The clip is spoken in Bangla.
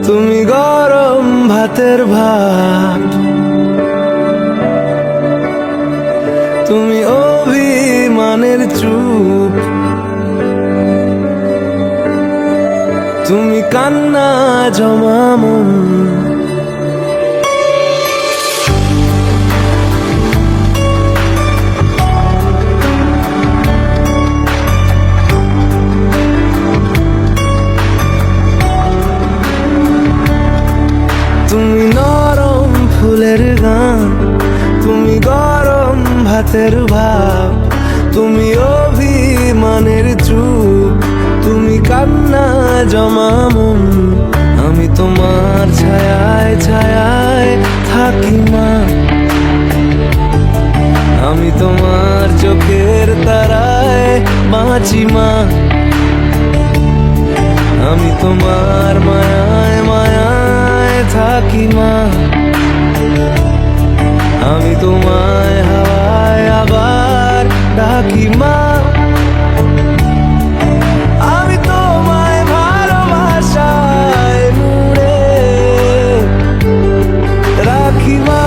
তুমি গরম ভাতের ভাত, তুমি অভিমানের চুপ, তুমি কান্না জমা মন। তুমি নরম ফুলের গান, তুমি গরম ভাতের ভাব, তুমি অভিমানের চুপ, তুমি কান্না জমা মন। আমি তোমার ছায়ায় ছায়ায় থাকি মা, আমি তোমার চোখের তারায় বাঁচি মা, আমি তোমার মায়ায় মায়ায় থাকি মা, আমি তোমায় হাওয়ায় আবার ডাকি মা, আমি তোমায় ভালোবাসায় মুড়ে রাখি মা।